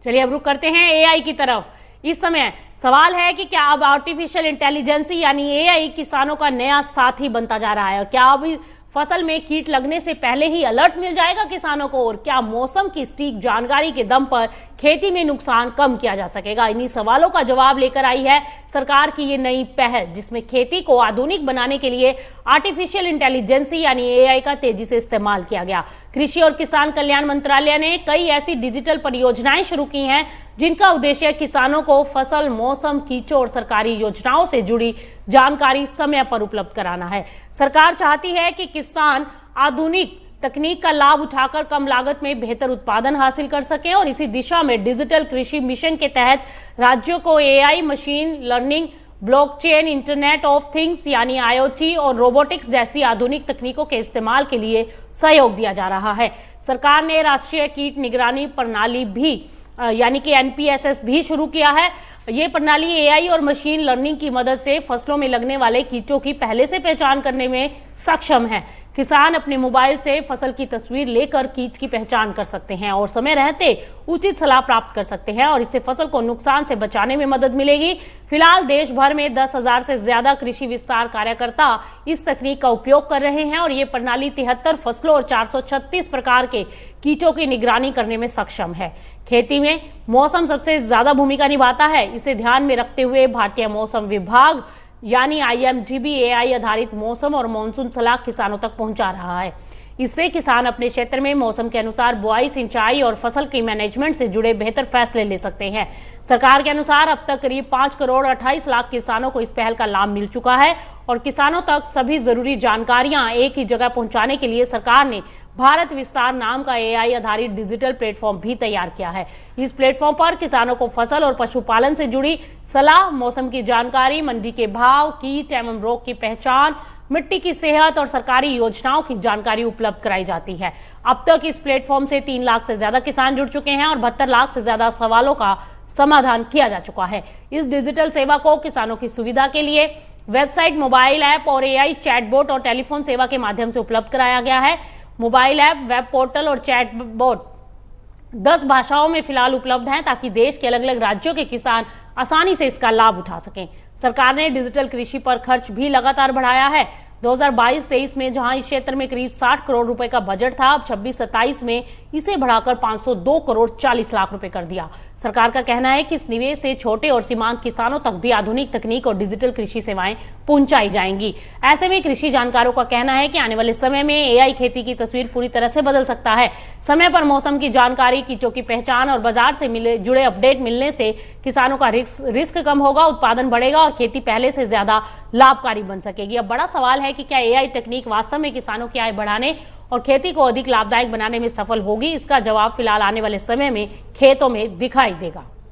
चलिए अब रुक करते हैं एआई की तरफ। इस समय सवाल है कि क्या अब आर्टिफिशियल इंटेलिजेंस यानी एआई किसानों का नया साथी बनता जा रहा है? क्या अब फसल में कीट लगने से पहले ही अलर्ट मिल जाएगा किसानों को? और क्या मौसम की सटीक जानकारी के दम पर खेती में नुकसान कम किया जा सकेगा? इन्हीं सवालों का जवाब लेकर आई है सरकार की ये नई पहल, जिसमें खेती को आधुनिक बनाने के लिए आर्टिफिशियल इंटेलिजेंस यानी एआई का तेजी से इस्तेमाल किया गया। कृषि और किसान कल्याण मंत्रालय ने कई ऐसी डिजिटल परियोजनाएं शुरू की हैं जिनका उद्देश्य किसानों को फसल, मौसम, कीटों और सरकारी योजनाओं से जुड़ी जानकारी समय पर उपलब्ध कराना है। सरकार चाहती है कि किसान आधुनिक तकनीक का लाभ उठाकर कम लागत में बेहतर उत्पादन हासिल कर सकें और इसी दिशा में डिजिटल कृषि मिशन के तहत राज्यों को AI, machine learning, blockchain, internet of things यानी आईओटी और रोबोटिक्स जैसी आधुनिक तकनीकों के इस्तेमाल के लिए सहयोग दिया जा रहा है। सरकार ने राष्ट्रीय कीट निगरानी प्रणाली भी यानी कि एनपीएसएस भी शुरू किया है। ये प्रणाली एआई और मशीन लर्निंग की मदद से फसलों में लगने वाले कीटों की पहले से पहचान करने में सक्षम है। किसान अपने मोबाइल से फसल की तस्वीर लेकर कीट की पहचान कर सकते हैं और समय रहते उचित सलाह प्राप्त कर सकते हैं और इससे फसल को नुकसान से बचाने में मदद मिलेगी। फिलहाल देश भर में 10,000 से ज्यादा कृषि विस्तार कार्यकर्ता इस तकनीक का उपयोग कर रहे हैं और ये प्रणाली 73 फसलों और 436 प्रकार के कीटों की निगरानी करने में सक्षम है। खेती में मौसम सबसे ज्यादा भूमिका निभाता है। इसे ध्यान में रखते हुए भारतीय मौसम विभाग यानी आईएमडी एआई आधारित मौसम और मानसून सलाह किसानों तक पहुंचा रहा है। इससे किसान अपने क्षेत्र में मौसम के अनुसार बुआई, सिंचाई और फसल की मैनेजमेंट से जुड़े बेहतर फैसले ले सकते हैं। सरकार के अनुसार अब तक करीब 5 करोड़ 28 लाख किसानों को इस पहल का लाभ मिल चुका है और किसानों तक सभी जरूरी जानकारियां एक ही जगह पहुंचाने के लिए सरकार ने भारत विस्तार नाम का एआई आधारित डिजिटल प्लेटफॉर्म भी तैयार किया है। इस प्लेटफॉर्म पर किसानों को फसल और पशुपालन से जुड़ी सलाह, मौसम की जानकारी, मंडी के भाव, कीट एवं रोग की पहचान, मिट्टी की सेहत और सरकारी योजनाओं की जानकारी उपलब्ध कराई जाती है। अब तक इस प्लेटफॉर्म से 3 लाख से ज्यादा किसान जुड़ चुके हैं और 72 लाख से ज्यादा सवालों का समाधान किया जा चुका है। इस डिजिटल सेवा को किसानों की सुविधा के लिए वेबसाइट, मोबाइल ऐप और एआई चैटबॉट और टेलीफोन सेवा के माध्यम से उपलब्ध कराया गया है। मोबाइल ऐप, वेब पोर्टल और चैटबॉट 10 भाषाओं में फिलहाल उपलब्ध हैं ताकि देश के अलग अलग राज्यों के किसान आसानी से इसका लाभ उठा सकें। सरकार ने डिजिटल कृषि पर खर्च भी लगातार बढ़ाया है। 2022-23 में जहां इस क्षेत्र में करीब 60 करोड़ रुपए का बजट था, अब 26-27 में इसे बढ़ाकर 502 करोड़ 40 लाख रुपए कर दिया। सरकार का कहना है कि इस निवेश से छोटे और सीमांत किसानों तक भी आधुनिक तकनीक और डिजिटल कृषि सेवाएं पहुंचाई जाएंगी। ऐसे में कृषि जानकारों का कहना है कि आने वाले समय में एआई खेती की तस्वीर पूरी तरह से बदल सकता है। समय पर मौसम की जानकारी, कीटों की पहचान और बाजार से जुड़े अपडेट मिलने से किसानों का रिस्क कम होगा, उत्पादन बढ़ेगा और खेती पहले से ज्यादा लाभकारी बन सकेगी। अब बड़ा सवाल है कि क्या एआई तकनीक वास्तव में किसानों की आय बढ़ाने और खेती को अधिक लाभदायक बनाने में सफल होगी? इसका जवाब फिलहाल आने वाले समय में खेतों में दिखाई देगा।